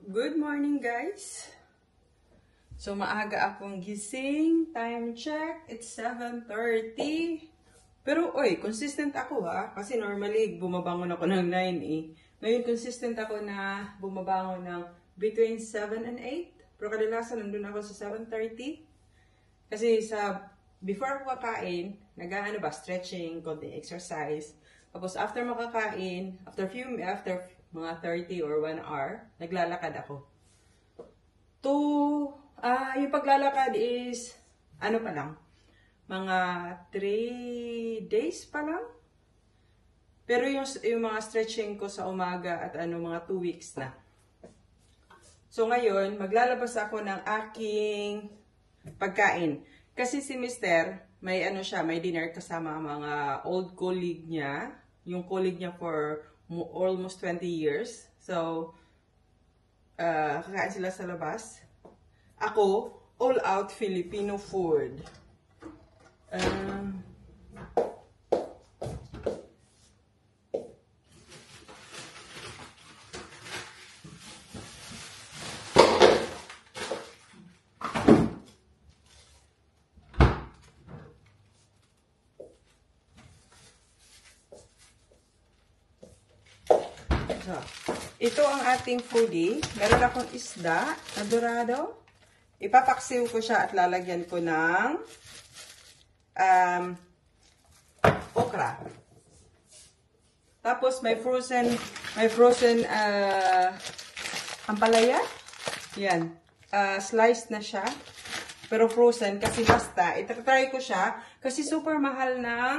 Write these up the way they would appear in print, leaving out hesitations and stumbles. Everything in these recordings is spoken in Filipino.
Good morning, guys. So, maaga akong gising. Time check. It's 7:30. Pero, oy, consistent ako ha. Kasi normally, bumabangon ako ng 9 eh. Ngayon, consistent ako na bumabangon ng between 7 and 8. Pero kadalasan, nandun ako sa 7:30. Kasi before ako kakain, stretching, konting exercise. Tapos, after makakain, after mga 30 or 1 hour, naglalakad ako. Yung paglalakad is, pa lang, mga 3 days pa lang. Pero yung mga stretching ko sa umaga at mga 2 weeks na. So ngayon, maglalabas ako ng aking pagkain. Kasi si Mr., may may dinner kasama mga old colleague niya. Yung colleague niya for almost 20 years. So, kakain sila sa labas. Ako, all-out Filipino food. Ito ang ating foodie. Meron akong isda na dorado. Ipapaksiw ko siya at lalagyan ko ng okra. Tapos may frozen ampalaya. Yan. Sliced na siya. Pero frozen kasi basta. Itatry ko siya kasi super mahal ng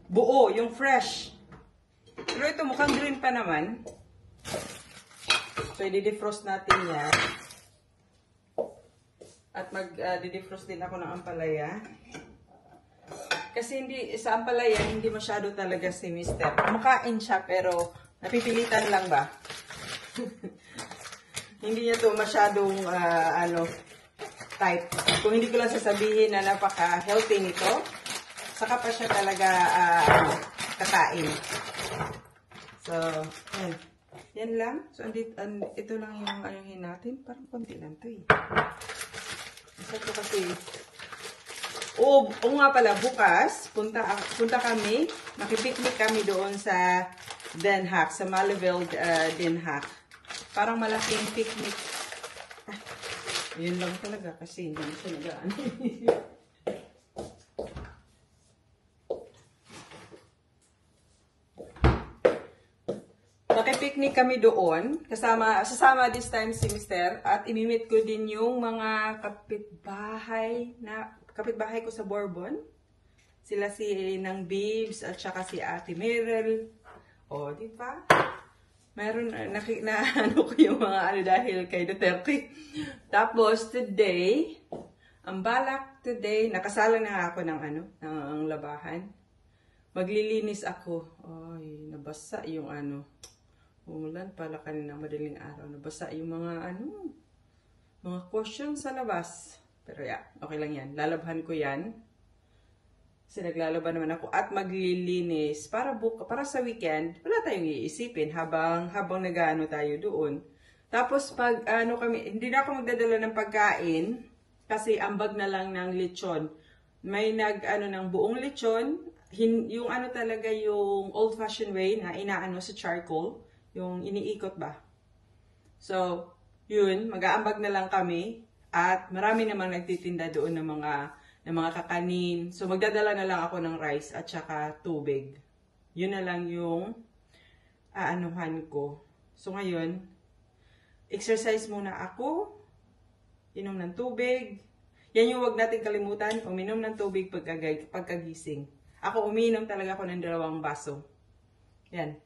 buo, yung fresh. Pero ito mukhang green pa naman. So, i-defrost natin yan. At mag-defrost din ako ng ampalaya. Kasi sa ampalaya, hindi masyado talaga si Mr. Kumakain siya, pero napipilitan lang ba? Hindi niya to masyadong, type. Kung hindi ko lang sasabihin na napaka-healthy nito, saka pa siya talaga kakain. So, yan. Yan lang. So, ito lang yung ayuhin natin. Parang konti lang ito eh. Ito kasi. Oo nga pala, bukas, punta kami, makipiknik kami doon sa Den Haag, sa Malieveld Den Haag. Parang malaking picnic. Yun lang talaga kasi hindi siya nagaan. Nakipiknik kami doon, sasama this time si Mr. At imimit ko din yung mga kapitbahay ko sa Bourbon. Sila si Nang Bibs at saka si Ate Merel. O, di ba? Meron, ko yung mga dahil kay Duterte. Tapos today, ang balak today, nakasalang na ako ng labahan. Maglilinis ako. Ay, nabasa yung umulan pala kanina madaling araw. Nabasa yung mga cushion sa labas. Pero okay lang yan. Lalabhan ko yan. Kasi naglalaban naman ako at maglilinis para sa weekend. Wala tayong iisipin habang nag-ano tayo doon. Tapos pag hindi na ako magdadala ng pagkain kasi ambag na lang ng lechon. May ng buong lechon. Yung talaga yung old-fashioned way na inaano sa charcoal. Yung iniikot ba? So, yun, mag-aambag na lang kami at marami namang nagtitinda doon ng mga kakanin. So, magdadala na lang ako ng rice at saka tubig. Yun na lang yung aanuhan ko. So, ngayon, exercise muna ako. Inom ng tubig. Yan yung wag natin kalimutan, uminom ng tubig pagkagising. Ako, umiinom talaga ako ng 2 baso. Yan.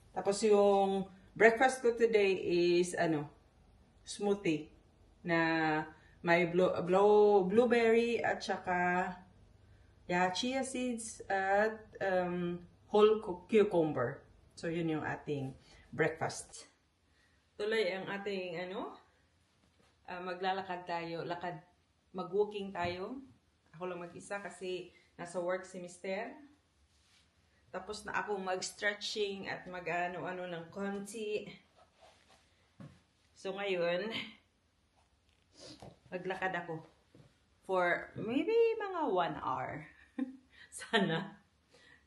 Tapos yung breakfast ko today is smoothie na may blueberry at saka chia seeds at whole cucumber. So yun yung ating breakfast. Tuloy ang ating maglalakad tayo, mag-walking tayo. Ako lang mag-isa kasi nasa work si Mr. Tapos na akong mag-stretching at mag-ano-ano ng konti. So ngayon, maglakad ako for maybe mga 1 hour. Sana.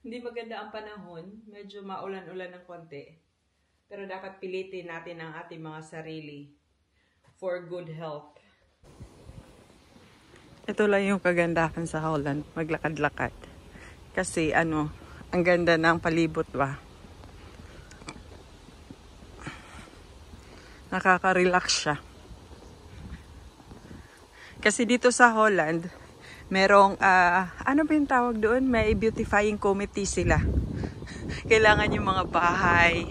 Hindi maganda ang panahon. Medyo maulan-ulan ng konti. Pero dapat pilitin natin ang ating mga sarili for good health. Ito lang yung kagandahan sa Holland, maglakad-lakad. Kasi ang ganda ng palibot ba? Nakaka-relax siya. Kasi dito sa Holland, merong, ano ba yung tawag doon? May beautifying committee sila. Kailangan yung mga bahay,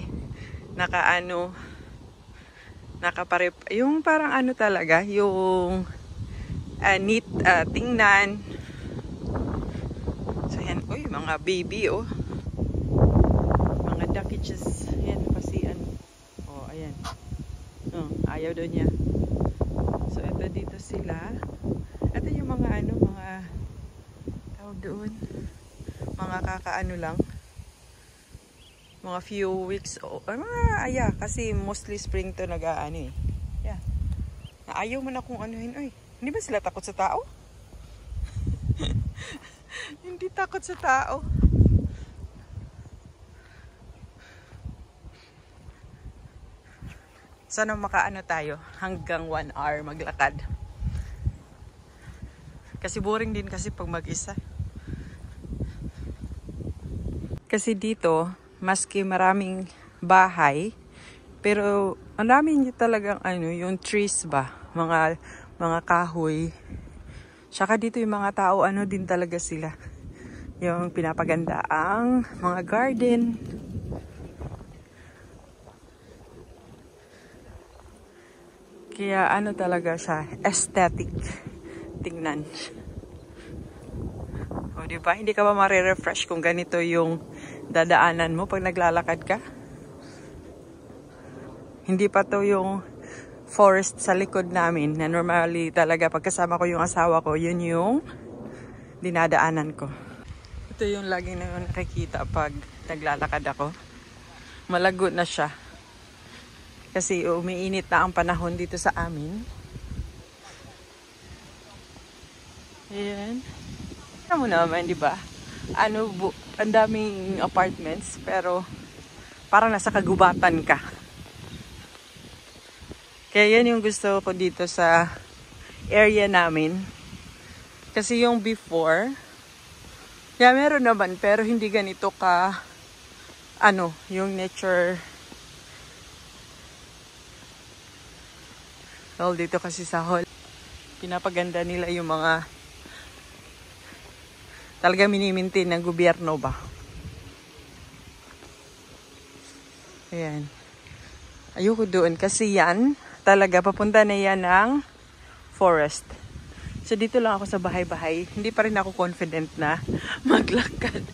yung parang talaga, yung neat tingnan. So yan, uy, mga baby mga duckies. Yan, pasian. Oh, ayan. Oh, ayaw daw niya. So ito dito sila. Ito yung mga mga tawag doon. Mga kakaano lang. Mga few weeks kasi mostly spring to nag-aano eh. Yeah. Ayaw mo na kung anuhin, oy. Hindi ba sila takot sa tao? Hindi takot sa tao. Sana makaano tayo hanggang 1 hour maglakad. Kasi boring din kasi pag mag-isa. Kasi dito, maski maraming bahay, pero ang dami niyo talagang yung trees ba, mga kahoy. Saka dito yung mga tao, din talaga sila. Yung pinapaganda ang mga garden. Kaya talaga siya, aesthetic tingnan. O diba, hindi ka ba marirefresh kung ganito yung dadaanan mo pag naglalakad ka? Hindi pa to yung forest sa likod namin na normally talaga pagkasama ko yung asawa ko, yun yung dinadaanan ko. Ito yung lagi na yung nakikita pag naglalakad ako. Malago na siya. Kasi umiinit na ang panahon dito sa amin. Ayan. Alam mo naman, di ba? Ang daming apartments, pero parang nasa kagubatan ka. Kaya yan yung gusto ko dito sa area namin. Kasi yung before, meron naman, pero hindi ganito ka, yung nature. Well, dito kasi sa hall, pinapaganda nila yung mga talaga minimintin ng gobyerno ba. Ayan. Ayoko doon kasi yan, talaga papunta na yan ng forest. So dito lang ako sa bahay-bahay. Hindi pa rin ako confident na maglakad.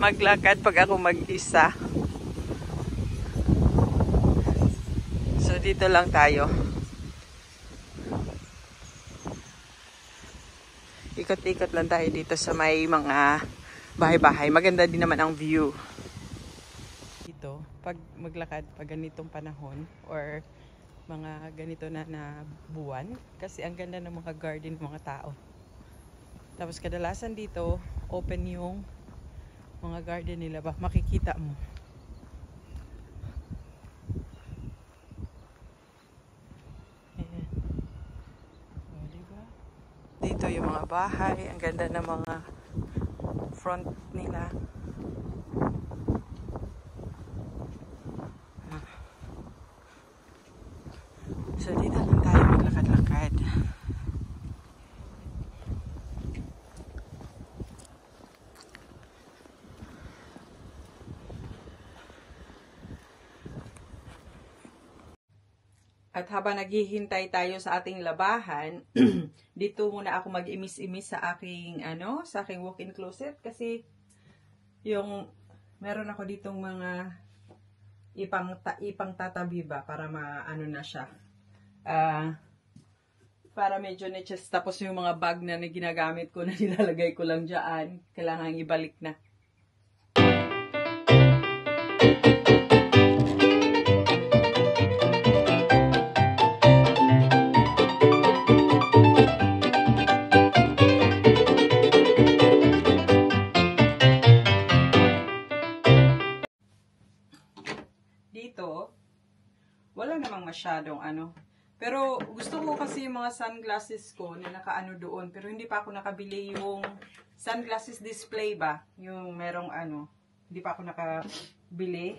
Maglakad pag ako mag-isa. So dito lang tayo. Ikot-ikot lang tayo dito sa may mga bahay-bahay. Maganda din naman ang view. Dito, pag maglakad, pag ganitong panahon, or mga ganito na buwan, kasi ang ganda ng mga garden ng mga tao. Tapos kadalasan dito, open yung mga garden nila ba, makikita mo. Ayan. O, diba? Dito yung mga bahay, ang ganda ng mga front nila. So dito lang tayo maglakad-lakad. At habang naghihintay tayo sa ating labahan, dito muna ako mag-imis-imis sa aking sa aking walk-in closet kasi meron ako ditong mga ipang tatabi ba para maano na siya. Para medyo niches, tapos yung mga bag na ginagamit ko na nilalagay ko lang dyan, kailangan ibalik na. masyadong ano. Pero gusto ko kasi yung mga sunglasses ko na nakaano doon. Pero hindi pa ako nakabili yung sunglasses display ba? Yung merong ano. Hindi pa ako nakabili.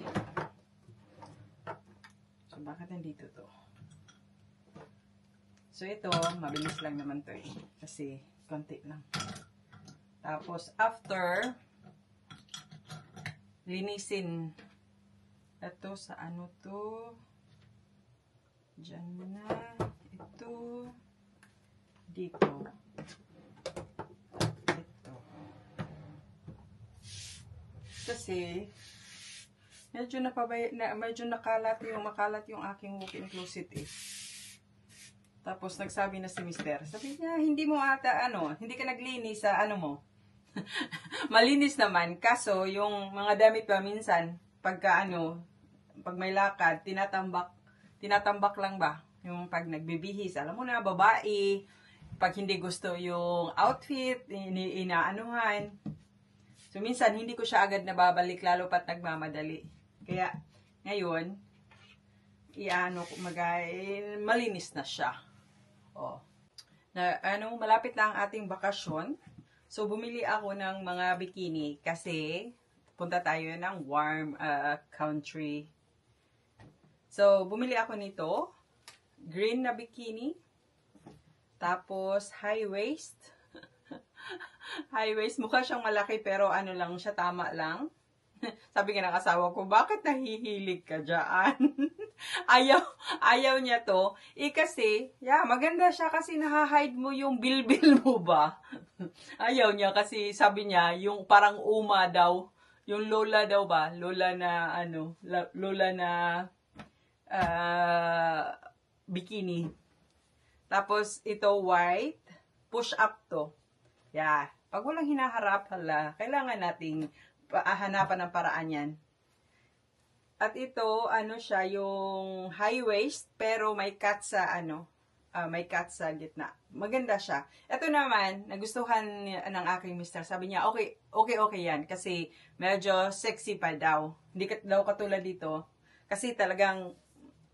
So, bakit nandito to? So, ito, mabilis lang naman to eh. Kasi, konti lang. Tapos, after, linisin. Ito, sa ano to? Diyan muna. Ito. Dito. Ito. Kasi, medyo makalat yung aking walk-in closet eh. Tapos, nagsabi na si Mister. Sabi niya, hindi mo ata, hindi ka naglinis sa ano mo. Malinis naman. Kaso, yung mga damit pa minsan, pag may lakad, tinatambak lang ba? Yung pag nagbibihis, alam mo na, babae, pag hindi gusto yung outfit, inaanuhan. So, minsan, hindi ko siya agad nababalik, lalo pat nagmamadali. Kaya, ngayon, malinis na siya. Oh. Malapit na ang ating bakasyon. So, bumili ako ng mga bikini kasi punta tayo ng warm country. So, bumili ako nito. Green na bikini. Tapos, high waist. High waist. Mukha siyang malaki pero ano lang siya, tama lang. Sabi nga ng asawa ko, bakit nahihilig ka dyan? ayaw niya to. Kasi, maganda siya kasi naha-hide mo yung bilbil mo ba? Ayaw niya kasi sabi niya, yung parang uma daw. Yung lola daw ba? Lola na bikini. Tapos, ito white. Push up to. Pag walang hinaharap, kailangan nating hanapan ng paraan yan. At ito, siya, yung high waist, pero may cut sa, may cut sa gitna. Maganda siya. Ito naman, nagustuhan ng aking mister. Sabi niya, okay yan. Kasi, medyo sexy pa daw. Hindi daw katulad dito. Kasi talagang,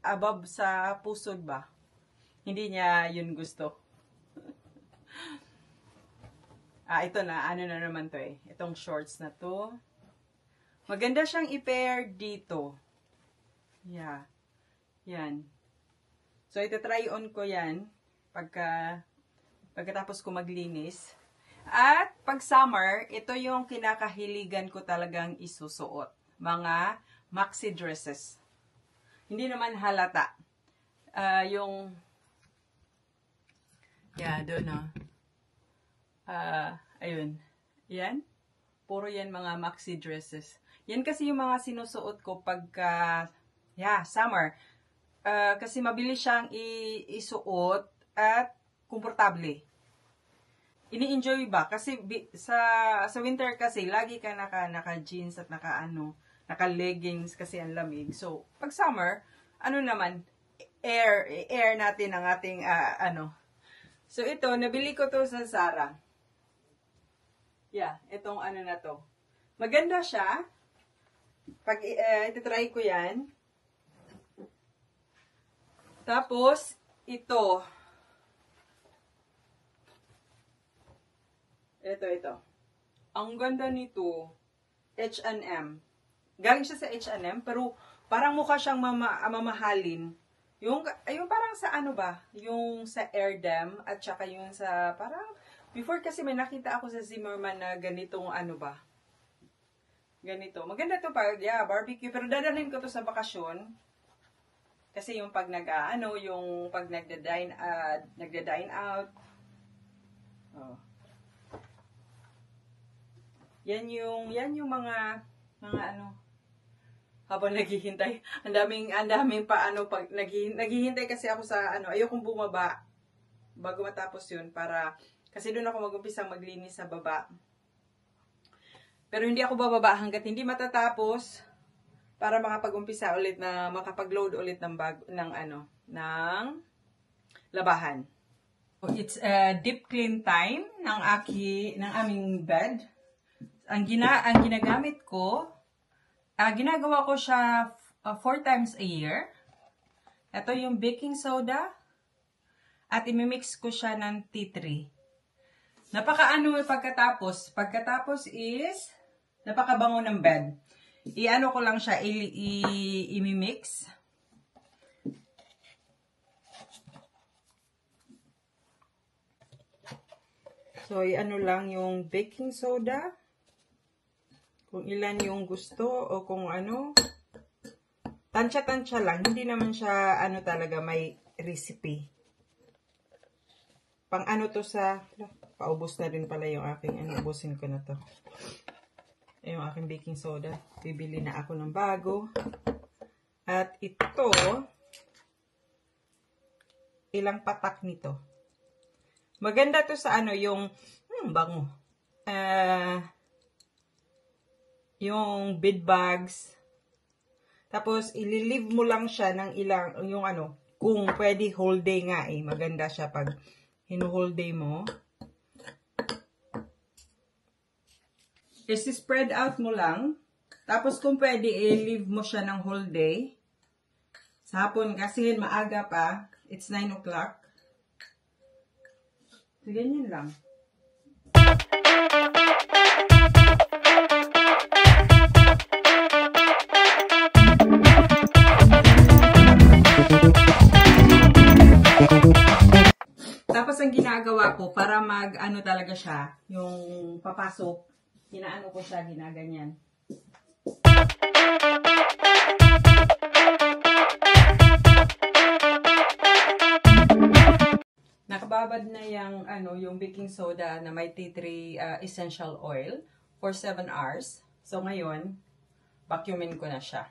above sa pusod ba? Hindi niya yun gusto. Ito na. Na naman to eh. Itong shorts na to. Maganda siyang i-pair dito. Yan. So, ito-try on ko yan. Pagkatapos ko maglinis. At pag summer, ito yung kinakahiligan ko talagang isusuot. Mga maxi dresses. Hindi naman halata. Doon ayun. Yan. Puro yan mga maxi dresses. Yan kasi yung mga sinusuot ko pagka, summer. Kasi mabilis siyang isuot at komportable. Ini-enjoy ba? Kasi sa winter kasi, lagi ka naka-jeans at naka-leggings kasi ang lamig. So, pag summer, naman, air natin ang ating, So, ito, nabili ko to sa Zara. Itong na to. Maganda siya. Pag ititry ko yan. Tapos, ito. Ito. Ang ganda nito, H&M. Galing siya sa H&M, pero parang mukha siyang mamahalin. Yung parang sa yung sa Airdam, at saka yung sa parang, before kasi may nakita ako sa Zimmerman na ganitong ganito. Maganda to pag, barbecue, pero dadalhin ko to sa bakasyon. Kasi yung pag yung pag nagda-dine out. Yan yung mga habang naghihintay. Ang daming pa pag naghihintay kasi ako sa ayokong bumaba bago matapos yun kasi doon ako mag-umpisang maglinis sa baba. Pero hindi ako bababa hanggat hindi matatapos para makapag-umpisa ulit na makapag-load ulit ng labahan. It's a deep clean time ng aming bed. Ang ginagamit ko, ginagawa ko siya 4 times a year. Ito yung baking soda. At imimix ko siya ng tea tree. Pagkatapos. Pagkatapos is, napakabango ng bed. I-ano ko lang siya, imimix. So, i-ano lang yung baking soda. Kung ilan yung gusto o kung ano. Tansya-tansya lang. Hindi naman siya, ano talaga, may recipe. Pang ano to sa, paubos na rin pala yung aking, ubusin ko na to. Yung aking baking soda. Bibili na ako ng bago. At ito, ilang patak nito. Maganda to sa ano, yung, bango. Yung bead bags. Tapos, ililive mo lang siya ng ilang, yung ano, kung pwede whole day nga eh. Maganda siya pag whole day mo. I-spread out mo lang. Tapos, kung pwede, i-leave mo siya ng whole day. Sa hapon, kasi maaga pa. It's 9 o'clock. So, ganyan lang. Tapos, ang ginagawa ko, para mag-ano talaga siya, yung papasok, ginaano ko siya, ginaganyan. Nakababad na yung, yung baking soda na may tea tree essential oil for 7 hours. So, ngayon, vacuumin ko na siya.